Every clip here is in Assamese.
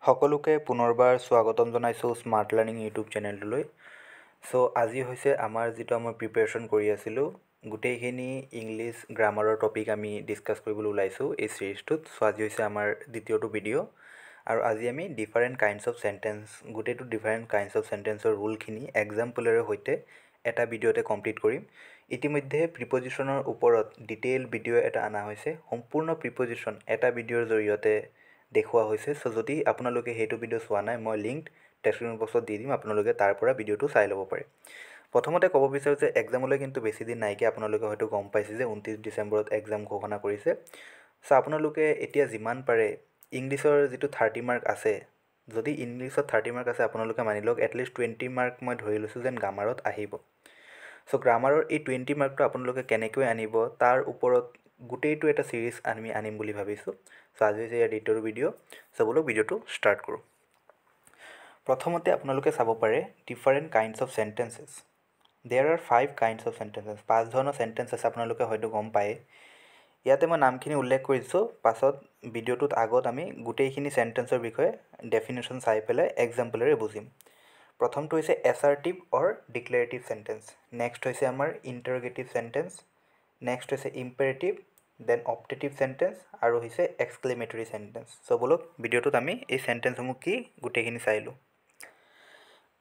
সকলোকে পুনৰবাৰ স্বাগতম জনাইছোঁ স্মাৰ্ট লাৰ্ণিং ইউটিউব চেনেলটোলৈ। আজি হৈছে আমাৰ যিটো মই প্ৰিপেৰেশ্যন কৰি আছিলোঁ গোটেইখিনি ইংলিছ গ্ৰামাৰৰ টপিক আমি ডিছকাছ কৰিবলৈ ওলাইছোঁ এই ছিৰিজটোত। আজি হৈছে আমাৰ দ্বিতীয়টো ভিডিঅ' আৰু আজি আমি ডিফাৰেণ্ট কাইণ্ডছ অফ চেণ্টেন্স গোটেইটো ডিফাৰেণ্ট কাইণ্ডছ অফ চেণ্টেন্সৰ ৰুলখিনি এক্সাম্পলেৰে সৈতে এটা ভিডিঅ'তে কমপ্লিট কৰিম। ইতিমধ্যে প্ৰিপজিশ্যনৰ ওপৰত ডিটেইল ভিডিঅ' এটা অনা হৈছে, সম্পূৰ্ণ প্ৰিপজিশ্যন এটা ভিডিঅ'ৰ জৰিয়তে দেখুওৱা হৈছে। যদি আপোনালোকে সেইটো ভিডিঅ' চোৱা নাই, মই লিংক ডেছক্ৰিপশ্যন বক্সত দি দিম, আপোনালোকে তাৰ পৰা ভিডিঅ'টো চাই ল'ব পাৰে। প্ৰথমতে ক'ব বিচাৰোঁ যে এক্সামলৈ কিন্তু বেছি দিন নাইকিয়া। আপোনালোকে হয়তো গম পাইছে যে 29 ডিচেম্বৰত এক্সাম ঘোষণা কৰিছে। আপোনালোকে এতিয়া যিমান পাৰে ইংলিছৰ যিটো 30 মাৰ্ক আছে, যদি ইংলিছত 30 মাৰ্ক আছে আপোনালোকে মানি লওক এটলিষ্ট 20 মাৰ্ক মই ধৰি লৈছোঁ যেন গ্ৰামাৰত আহিব। গ্ৰামাৰৰ এই 20 মাৰ্কটো আপোনালোকে কেনেকৈ আনিব তাৰ ওপৰত গোটেইটো এটা ছিৰিজ আমি আনিম বুলি ভাবিছোঁ। আজি হৈছে ইয়াৰ দ্বিতীয়টো ভিডিঅ'। ব'লক ভিডিঅ'টো ষ্টাৰ্ট কৰোঁ। প্ৰথমতে আপোনালোকে চাব পাৰে different kinds of sentences. There are 5 kinds of sentences. 5 ধৰণৰ চেণ্টেন্স আছে, আপোনালোকে হয়তো গম পায়। ইয়াতে মই নামখিনি উল্লেখ কৰি দিছোঁ, পাছত ভিডিঅ'টোত আগত আমি গোটেইখিনি চেণ্টেন্সৰ বিষয়ে ডেফিনেশ্যন চাই পেলাই এক্সাম্পলেৰে বুজিম। প্ৰথমটো হৈছে এছাৰ্টিভ অৰ ডিক্লেৰেটিভ চেণ্টেন্স, নেক্সট হৈছে আমাৰ ইণ্টাৰগেটিভ চেণ্টেন্স, নেক্সট হৈছে ইম্পেৰেটিভ, দেন অপটেটিভ চেণ্টেন্স আৰু হৈছে এক্সক্লেমেটৰী চেণ্টেন্স। ব'লক ভিডিঅ'টোত আমি এই চেণ্টেন্সসমূহ কি গোটেইখিনি চাই লওঁ।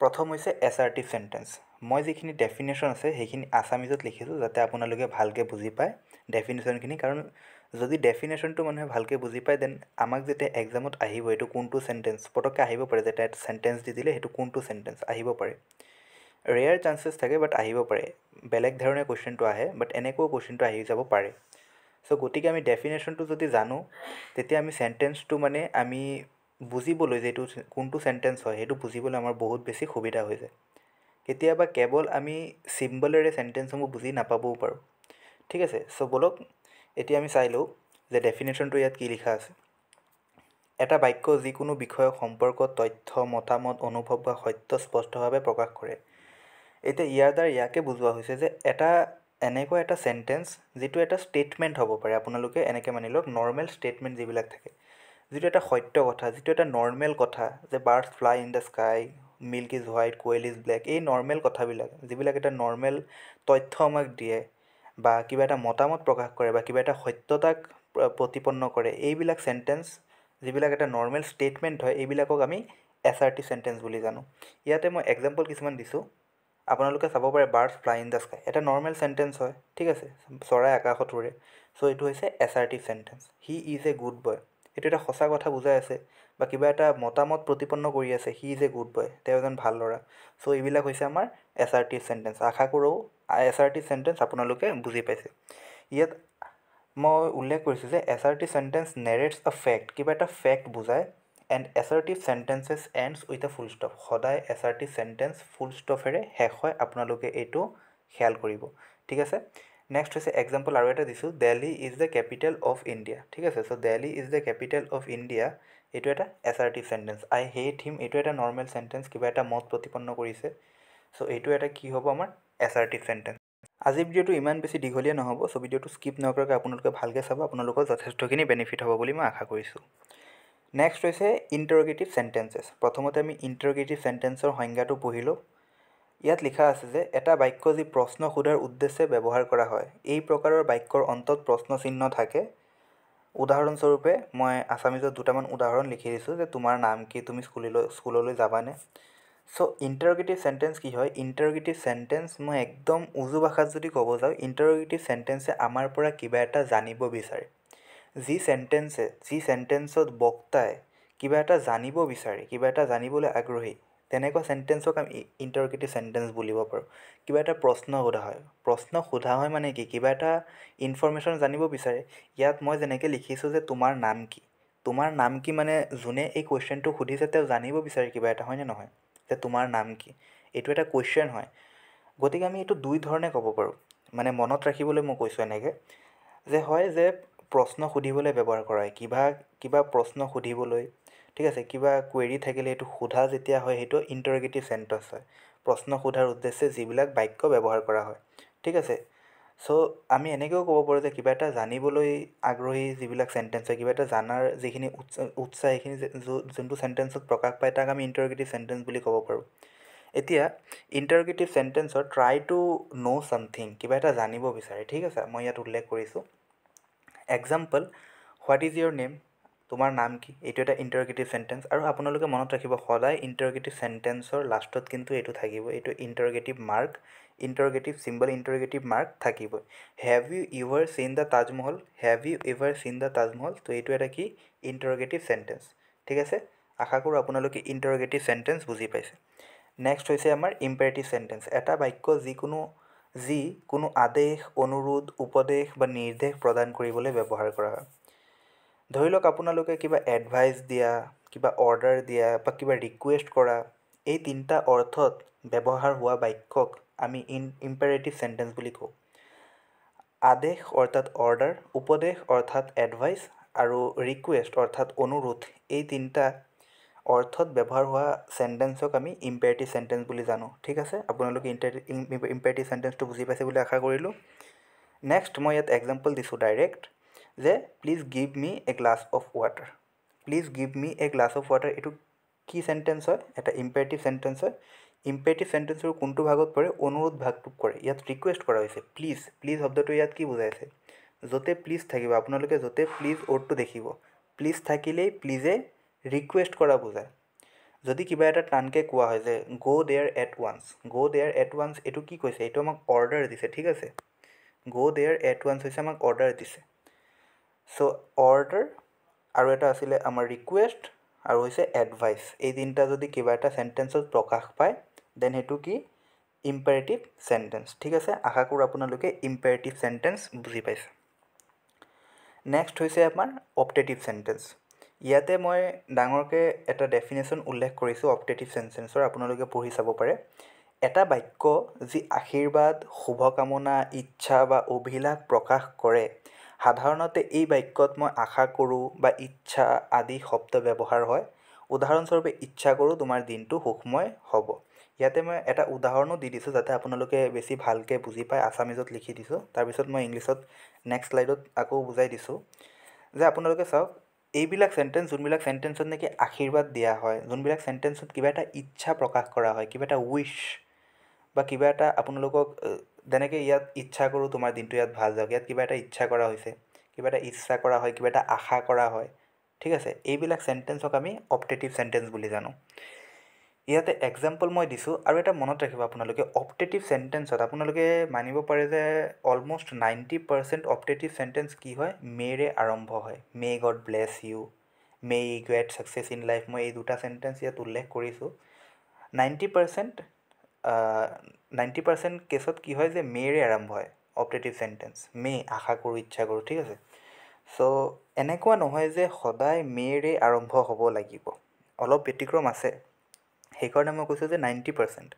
প্ৰথম হৈছে এছাৰ্টিভ চেণ্টেন্স। মই যিখিনি ডেফিনেশ্যন আছে সেইখিনি আছামিজত লিখিছোঁ যাতে আপোনালোকে ভালকৈ বুজি পায় ডেফিনেশ্যনখিনি। কাৰণ যদি ডেফিনেশ্যনটো মানুহে ভালকৈ বুজি পায় দেন আমাক যেতিয়া এক্সামত আহিব এইটো কোনটো চেণ্টেন্স পটককৈ আহিব পাৰে, যেতিয়া এটা চেণ্টেন্স দি দিলে সেইটো কোনটো চেণ্টেন্স আহিব পাৰে। ৰেয়াৰ চান্সেছ থাকে বাট আহিব পাৰে। বেলেগ ধৰণে কুৱেশ্যনটো আহে বাট এনেকৈও কুৱেশ্যনটো আহি যাব পাৰে। গতিকে আমি ডেফিনেশ্যনটো যদি জানো তেতিয়া আমি চেণ্টেন্সটো আমি বুজিবলৈ যে এইটো কোনটো চেণ্টেন্স হয় সেইটো বুজিবলৈ আমাৰ বহুত বেছি সুবিধা হৈ যায়। কেতিয়াবা কেৱল আমি চিম্বলেৰে চেণ্টেন্সসমূহ বুজি নাপাবও পাৰোঁ। ঠিক আছে, ব'লক এতিয়া আমি চাই লওঁ যে ডেফিনেশ্যনটো ইয়াত কি লিখা আছে। এটা বাক্য যিকোনো বিষয়ক সম্পৰ্কত তথ্য, মতামত, অনুভৱ বা সত্য স্পষ্টভাৱে প্ৰকাশ কৰে। এতিয়া ইয়াৰ দ্বাৰা ইয়াকে বুজোৱা হৈছে যে এটা এনেকুৱা এটা চেণ্টেন্স যিটো এটা ষ্টেটমেণ্ট হ'ব পাৰে। আপোনালোকে এনেকৈ মানি লওক নৰ্মেল ষ্টেটমেণ্ট যিবিলাক থাকে, যিটো এটা সত্য কথা, যিটো এটা নৰ্মেল কথা যে birds fly in the sky, milk is white, quail is black, এই নৰ্মেল কথাবিলাক যিবিলাক এটা নৰ্মেল তথ্য আমাক দিয়ে বা কিবা এটা মতামত প্ৰকাশ কৰে বা কিবা এটা সত্যতাক প্ৰতিপন্ন কৰে, এইবিলাক চেণ্টেন্স যিবিলাক এটা নৰ্মেল ষ্টেটমেণ্ট হয় এইবিলাকক আমি এছাৰ্টিভ চেণ্টেন্স বুলি জানো। ইয়াতে মই এক্সাম্পল কিছুমান দিছোঁ, আপোনালোকে চাব পাৰে birds fly in the sky এটা নৰ্মেল চেণ্টেন্স হয়। ঠিক আছে, চৰাই আকাশত উৰে, এইটো হৈছে assertive sentence. He is a good boy, এইটো এটা সঁচা কথা বুজাই আছে বা কিবা এটা মতামত প্ৰতিপন্ন কৰি আছে, হি ইজ এ গুড বয়, তেওঁ এজন ভাল ল'ৰা। এইবিলাক হৈছে আমাৰ এছাৰ্টিভ চেণ্টেন্স। আশা কৰোঁ এছাৰ্টিভ চেণ্টেন্স আপোনালোকে বুজি পাইছে। ইয়াত মই উল্লেখ কৰিছোঁ যে এছাৰ্টিভ চেণ্টেন্স নেৰেটছ আ ফেক্ট, কিবা এটা ফেক্ট বুজায়। And assertive sentences ends with a full stop, সদায় এছাৰ্টিভ চেণ্টেন্স ফুল ষ্টপেৰে শেষ হয়, আপোনালোকে এইটো খেয়াল কৰিব। ঠিক আছে, নেক্সট হৈছে এক্সাম্পল আৰু এটা দিছোঁ, Delhi is the capital of India. ঠিক আছে, Delhi is the capital of India, এইটো এটা এছাৰ্টিভ চেণ্টেন্স। আই হেট হিম, এইটো এটা নৰ্মেল চেণ্টেন্স, কিবা এটা মত প্ৰতিপন্ন কৰিছে। এইটো এটা কি হ'ব আমাৰ এছাৰ্টিভ চেণ্টেন্স। আজিৰ ভিডিঅ'টো ইমান বেছি দীঘলীয়া নহ'ব, ভিডিঅ'টো স্কিপ নকৰাকৈ আপোনালোকে ভালকৈ চাব, আপোনালোকৰ যথেষ্টখিনি বেনিফিট হ'ব বুলি মই আশা কৰিছোঁ। নেক্সট হৈছে ইণ্টাৰগেটিভ চেণ্টেন্সেছ। প্ৰথমতে আমি ইণ্টাৰগেটিভ চেণ্টেন্সৰ সংজ্ঞাটো পঢ়িলোঁ। ইয়াত লিখা আছে যে এটা বাক্য যি প্ৰশ্ন সোধাৰ উদ্দেশ্যে ব্যৱহাৰ কৰা হয়, এই প্ৰকাৰৰ বাক্যৰ অন্তত প্ৰশ্ন চিহ্ন থাকে। উদাহৰণস্বৰূপে মই আছামিজত দুটামান উদাহৰণ লিখি দিছোঁ যে তোমাৰ নাম কি, তুমি স্কুললৈ যাবানে। ইণ্টাৰগেটিভ চেণ্টেন্স কি হয়, ইণ্টাৰগেটিভ চেণ্টেন্স মই একদম উজু ভাষাত যদি ক'ব যাওঁ, ইণ্টাৰগেটিভ চেণ্টেন্সে আমাৰ পৰা কিবা এটা জানিব বিচাৰে। যি চেণ্টেন্সত বক্তাই কিবা এটা জানিব বিচাৰে, কিবা এটা জানিবলৈ আগ্ৰহী, তেনেকুৱা চেণ্টেন্সক আমি ইণ্টাৰগেটিভ চেণ্টেন্স বুলিব পাৰোঁ। কিবা এটা প্ৰশ্ন সোধা হয়, প্ৰশ্ন সোধা হয় মানে কি, কিবা এটা ইনফৰ্মেশ্যন জানিব বিচাৰে। ইয়াত মই যেনেকৈ লিখিছোঁ যে তোমাৰ নাম কি, তোমাৰ নাম কি মানে যোনে এই কুৱেশ্যনটো সুধিছে তেওঁ জানিব বিচাৰে কিবা এটা, হয়নে নহয়, যে তোমাৰ নাম কি, এইটো এটা কুৱেশ্যন হয়। গতিকে আমি এইটো দুই ধৰণে ক'ব পাৰোঁ, মনত ৰাখিবলৈ মই কৈছোঁ এনেকৈ যে হয় যে প্ৰশ্ন সুধিবলৈ ব্যৱহাৰ কৰা হয়, কিবা প্ৰশ্ন সুধিবলৈ। ঠিক আছে, কিবা কুৱেৰি থাকিলে এইটো সোধা যেতিয়া হয় সেইটো ইণ্টাৰগেটিভ চেণ্টেন্স হয়। প্ৰশ্ন সোধাৰ উদ্দেশ্যে যিবিলাক বাক্য ব্যৱহাৰ কৰা হয়। ঠিক আছে, চ' আমি এনেকৈও ক'ব পাৰোঁ যে কিবা এটা জানিবলৈ আগ্ৰহী যিবিলাক চেণ্টেঞ্চ হয়, কিবা এটা জানাৰ যিখিনি উৎসাহ সেইখিনি যোনটো চেণ্টেঞ্চত প্ৰকাশ পায় তাক আমি ইণ্টাৰগেটিভ চেণ্টেঞ্চ বুলি ক'ব পাৰোঁ। এতিয়া ইণ্টাৰগেটিভ চেণ্টেঞ্চৰ ট্ৰাই টু ন' ছামথিং, কিবা এটা জানিব বিচাৰে, ঠিক আছে। মই ইয়াত উল্লেখ কৰিছোঁ example, what is your name, তোমাৰ নাম কি, এইটো এটা ইণ্টাৰগেটিভ চেণ্টেঞ্চ। আৰু আপোনালোকে মনত ৰাখিব সদায় ইণ্টাৰগেটিভ চেণ্টেঞ্চৰ লাষ্টত কিন্তু এইটো থাকিব, এইটো interrogative mark, interrogative symbol, interrogative mark থাকিবই। Have you ever seen the Taj Mahal, have you ever seen the Taj Mahal, তো এইটো এটা কি ইণ্টাৰগেটিভ চেণ্টেঞ্চ, ঠিক আছে। আশা কৰোঁ আপোনালোকে ইণ্টাৰগেটিভ চেণ্টেঞ্চ বুজি পাইছে। নেক্সট হৈছে আমাৰ ইম্পেৰেটিভ চেণ্টেঞ্চ, এটা বাক্য যি কোনো আদেশ, অনুৰোধ, উপদেশ বা নিৰ্দেশ প্ৰদান কৰিবলৈ ব্যৱহাৰ কৰা হয়। ধৰি লওক আপোনালোকে কিবা এডভাইচ দিয়া, কিবা অৰ্ডাৰ দিয়া বা কিবা ৰিকুৱেষ্ট কৰা, এই তিনিটা অৰ্থত ব্যৱহাৰ হোৱা বাক্যক আমি ইম্পেৰেটিভ চেণ্টেঞ্চ বুলি কওঁ। আদেশ অৰ্থাৎ অৰ্ডাৰ, উপদেশ অৰ্থাৎ এডভাইচ আৰু ৰিকুৱেষ্ট অৰ্থাৎ অনুৰোধ, এই তিনিটা অৰ্থত ব্যৱহাৰ হোৱা চেণ্টেঞ্চক আমি ইম্পেৰেটিভ চেণ্টেঞ্চ বুলি জানো, ঠিক আছে। আপোনালোকে ইম্পেৰেটিভ চেণ্টেঞ্চটো বুজি পাইছে বুলি আশা কৰিলোঁ। নেক্সট মই ইয়াত এক্সাম্পল দিছোঁ ডাইৰেক্ট, যে please give me a glass of water, please give me a glass of water, এইটো কি চেণ্টেঞ্চ হয়, এটা ইম্পেৰেটিভ চেণ্টেঞ্চ হয়। ইম্পেৰেটিভ চেণ্টেঞ্চৰ কোনটো ভাগত পৰে, অনুৰোধ ভাগটোক পৰে। ইয়াত ৰিকুৱেষ্ট কৰা হৈছে, প্লিজ, প্লিজ শব্দটো ইয়াত কি বুজাইছে, য'তে প্লিজ থাকিব, আপোনালোকে য'তে প্লিজ ৱৰ্ডটো দেখিব, প্লিজ থাকিলেই প্লিজে ৰিকুৱেষ্ট কৰা বুজায়। যদি কিবা এটা টানকৈ কোৱা হয় যে গ' দেয়াৰ এট ওৱান্স, গ' দেয়াৰ এট ওৱান্স, এইটো কি কৈছে, এইটো আমাক অৰ্ডাৰ দিছে, ঠিক আছে। গ' দেয়াৰ এট ওৱান্স হৈছে আমাক অৰ্ডাৰ দিছে। চ' অৰ্ডাৰ আৰু এটা আছিলে আমাৰ ৰিকুৱেষ্ট আৰু হৈছে এডভাইচ, এই তিনিটা যদি কিবা এটা চেণ্টেঞ্চত প্ৰকাশ পায় দেন সেইটো কি ইম্পেৰেটিভ চেণ্টেঞ্চ, ঠিক আছে। আশা কৰোঁ আপোনালোকে ইম্পেৰেটিভ চেণ্টেঞ্চ বুজি পাইছে। নেক্সট হৈছে আমাৰ অপটেটিভ চেণ্টেঞ্চ। ইয়াতে মই ডাঙৰকৈ এটা ডেফিনেশ্যন উল্লেখ কৰিছোঁ অপটেটিভ চেণ্টেঞ্চৰ, আপোনালোকে পঢ়ি চাব পাৰে। এটা বাক্য যি আশীৰ্বাদ, শুভকামনা, ইচ্ছা বা অভিলাষ প্ৰকাশ কৰে, সাধাৰণতে এই বাক্যত মই আশা কৰোঁ বা ইচ্ছা আদি শব্দ ব্যৱহাৰ হয়। উদাহৰণস্বৰূপে, ইচ্ছা কৰোঁ তোমাৰ দিনটো সুখময় হ'ব। ইয়াতে মই এটা উদাহৰণো দি দিছোঁ যাতে আপোনালোকে বেছি ভালকৈ বুজি পায়, আছামিজত লিখি দিছোঁ, তাৰপিছত মই ইংলিছত নেক্সট শ্লাইডত আকৌ বুজাই দিছোঁ। যে আপোনালোকে চাওক, এইবিলাক চেণ্টেঞ্চ যোনবিলাক চেণ্টেঞ্চত নেকি আশীৰ্বাদ দিয়া হয়, যোনবিলাক চেণ্টেঞ্চত কিবা এটা ইচ্ছা প্ৰকাশ কৰা হয়, কিবা এটা উইচ বা কিবা এটা আপোনালোকক, যেনেকৈ ইয়াত ইচ্ছা কৰোঁ তোমাৰ দিনটো ইয়াত ভাল যাওক, ইয়াত কিবা এটা ইচ্ছা কৰা হৈছে, কিবা এটা ইচ্ছা কৰা হয়, কিবা এটা আশা কৰা হয়, ঠিক আছে। এইবিলাক চেণ্টেঞ্চক আমি অপটেটিভ চেণ্টেঞ্চ বুলি জানো। ইয়াতে এক্সাম্পল মই দিছোঁ। আৰু এটা মনত ৰাখিব আপোনালোকে, অপটেটিভ চেণ্টেঞ্চত আপোনালোকে মানিব পাৰে যে অলম'ষ্ট 90% অপটেটিভ চেণ্টেঞ্চ কি হয়, মেৰে আৰম্ভ হয়। May God bless you, may I great success in life, মই এই দুটা চেণ্টেঞ্চ ইয়াত উল্লেখ কৰিছোঁ। 90% কেছত কি হয় যে মেৰে আৰম্ভ হয় অপটেটিভ চেণ্টেঞ্চ, মে আশা কৰোঁ, ইচ্ছা কৰোঁ, ঠিক আছে। চ' এনেকুৱা নহয় যে সদায় মেৰে আৰম্ভ হ'ব লাগিব, অলপ ব্যতিক্ৰম আছে। সেইকাৰণে মই কৈছোঁ যে 90%।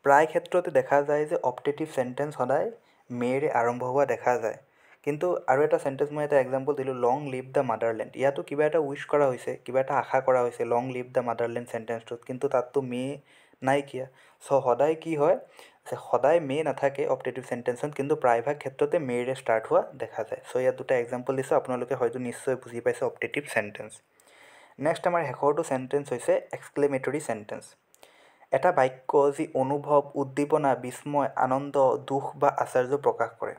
প্ৰায় ক্ষেত্ৰতে দেখা যায় যে অপটেটিভ চেণ্টেঞ্চ সদায় মেৰে আৰম্ভ হোৱা দেখা যায়। কিন্তু আৰু এটা চেণ্টেঞ্চ মই এটা এক্সাম্পল দিলোঁ, লং লিভ দ্য মাদাৰলেণ্ড, ইয়াতো কিবা এটা উইচ কৰা হৈছে, কিবা এটা আশা কৰা হৈছে লং লিভ দ্য মাদাৰলেণ্ড চেণ্টেঞ্চটোত, কিন্তু তাততো মে নাইকিয়া। চ' সদায় কি হয় যে সদায় মে নাথাকে অপটেটিভ চেণ্টেঞ্চত, কিন্তু প্ৰায়ভাগ ক্ষেত্ৰতে মেৰে ষ্টাৰ্ট হোৱা দেখা যায়। চ' ইয়াত দুটা এক্সাম্পল দিছোঁ, আপোনালোকে হয়তো নিশ্চয় বুজি পাইছে অপটেটিভ চেণ্টেঞ্চ। নেক্সট আমাৰ শেষৰটো চেণ্টেঞ্চ হৈছে এক্সক্লেমেটৰী চেণ্টেঞ্চ। এটা বাক্য যি অনুভৱ, উদ্দীপনা, বিস্ময়, আনন্দ, দুখ বা আশ্চৰ্য প্ৰকাশ কৰে।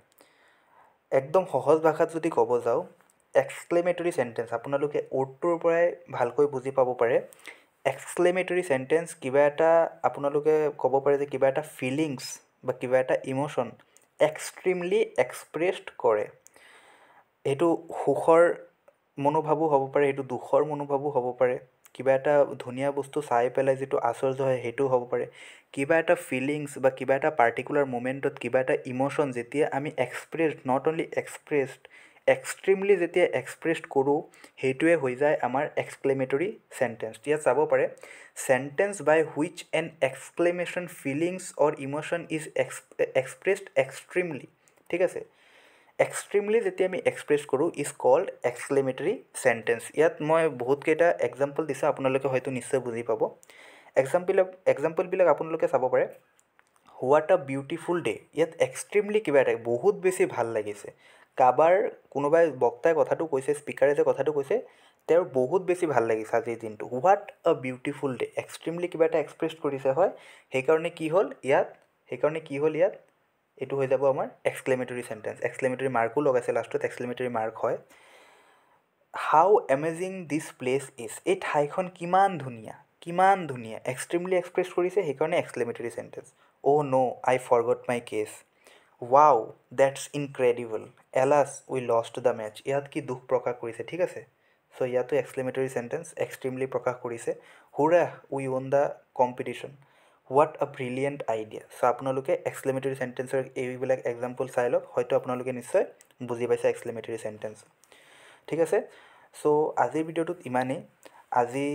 একদম সহজ ভাষাত যদি ক'ব যাওঁ, এক্সক্লেমেটৰী চেণ্টেঞ্চ আপোনালোকে ৱৰ্ডটোৰ পৰাই ভালকৈ বুজি পাব পাৰে। এক্সক্লেমেটৰী চেণ্টেঞ্চ কিবা এটা আপোনালোকে ক'ব পাৰে যে কিবা এটা ফিলিংছ বা কিবা এটা ইম'শ্যন এক্সট্ৰিমলি এক্সপ্ৰেছড কৰে। সেইটো সুখৰ মনোভাৱো হ'ব পাৰে, সেইটো দুখৰ মনোভাৱো হ'ব পাৰে, কিবা এটা ধুনীয়া বস্তু চাই পেলাই যিটো আশ্চৰ্য হয় সেইটোও হ'ব পাৰে। কিবা এটা ফিলিংছ বা কিবা এটা পাৰ্টিকুলাৰ মুমেণ্টত কিবা এটা ইম'শ্যন যেতিয়া আমি expressed, not only expressed, extremely যেতিয়া এক্সপ্ৰেছড কৰোঁ, সেইটোৱে হৈ যায় আমাৰ এক্সক্লেমেটৰী চেণ্টেঞ্চ। ইয়াত চাব পাৰে, sentence by which an exclamation, feelings or emotion is expressed extremely, ঠিক আছে। এক্সট্ৰিমলি যেতিয়া আমি এক্সপ্ৰেছ কৰোঁ ইজ কল্ড এক্সক্লেমেটৰী চেণ্টেঞ্চ। ইয়াত মই বহুতকেইটা এক্সাম্পল দিছোঁ, আপোনালোকে হয়তো নিশ্চয় বুজি পাব। এক্সাম্পলবিলাক আপোনালোকে চাব পাৰে, হোৱাট আ বিউটিফুল ডে, ইয়াত এক্সট্ৰিমলি কিবা এটা বহুত বেছি ভাল লাগিছে। কাৰোবাৰ কোনোবাই বক্তাই কথাটো কৈছে, স্পীকাৰে যে কথাটো কৈছে, তেওঁৰ বহুত বেছি ভাল লাগিছে আজিৰ দিনটো। What a beautiful day, extremely কিবা এটা এক্সপ্ৰেছ কৰিছে, হয়। সেইকাৰণে কি হ'ল ইয়াত এইটো হৈ যাব আমাৰ এক্সক্লেমেটৰী চেণ্টেন্স। এক্সক্লেমেটৰী মাৰ্কো লগাইছে লাষ্টত, এক্সক্লেমেটৰী মাৰ্ক হয়। How amazing this place is, এই ঠাইখন কিমান ধুনীয়া, এক্সট্ৰিমলি এক্সপ্ৰেছ কৰিছে, সেইকাৰণে exclamatory sentence. Oh' no' I forgot my case, wow that's incredible, alas we lost the match, ইয়াত কি দুখ প্ৰকাশ কৰিছে, ঠিক আছে। চ' ইয়াতো এক্সক্লেমেটৰী চেণ্টেন্স, এক্সট্ৰিমলি প্ৰকাশ কৰিছে। হুৰা উই ৱন দ্য কম্পিটিশ্যন, হোৱাট আ ব্ৰিলিয়েণ্ট আইডিয়া। চ' আপোনালোকে এক্সক্লেমেটৰী চেণ্টেন্সৰ এইবিলাক এক্সাম্পল চাই লওক, হয়তো আপোনালোকে নিশ্চয় বুজি পাইছে এক্সক্লেমেটৰী চেণ্টেন্স, ঠিক আছে। চ' আজিৰ ভিডিঅ'টোত ইমানেই। আজি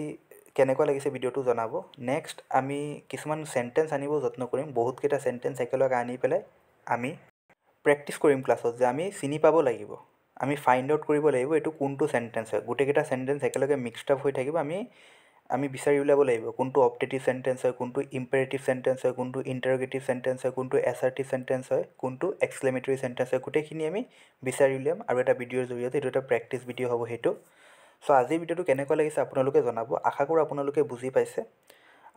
কেনেকুৱা লাগিছে ভিডিঅ'টো জনাব। নেক্সট আমি কিছুমান চেণ্টেন্স আনিব যত্ন কৰিম, বহুতকেইটা চেণ্টেন্স একেলগে আনি পেলাই আমি প্ৰেক্টিছ কৰিম ক্লাছত, যে আমি চিনি পাব লাগিব, আমি ফাইণ্ড আউট কৰিব লাগিব এইটো কোনটো চেণ্টেন্স হয়। গোটেইকেইটা চেণ্টেন্স একেলগে মিক্সড আপ হৈ থাকিব, আমি বিচাৰি উলিয়াব লাগিব কোনটো অপটেটিভ চেণ্টেন্স হয়, কোনটো ইম্পেৰেটিভ চেণ্টেন্স হয়, কোনটো ইণ্টাৰগেটিভ চেণ্টেন্স হয়, কোনটো এছাৰ্টিভ চেণ্টেন্স হয়, কোনটো এক্সক্লেমেটৰী চেণ্টেন্স হয়। গোটেইখিনি আমি বিচাৰি উলিয়াম আৰু এটা ভিডিঅ'ৰ জৰিয়তে, এইটো এটা প্ৰেক্টিছ ভিডিঅ' হ'ব সেইটো। চ' আজিৰ ভিডিঅ'টো কেনেকুৱা লাগিছে আপোনালোকে জনাব, আশা কৰোঁ আপোনালোকে বুজি পাইছে।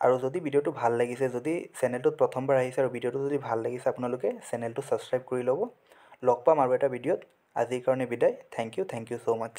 আৰু যদি ভিডিঅ'টো ভাল লাগিছে, যদি চেনেলটোত প্ৰথমবাৰ আহিছে আৰু ভিডিঅ'টো যদি ভাল লাগিছে, আপোনালোকে চেনেলটো ছাবস্ক্ৰাইব কৰি ল'ব। লগ পাম আৰু এটা ভিডিঅ'ত। আজিৰ কাৰণে বিদায়। Thank you so' much.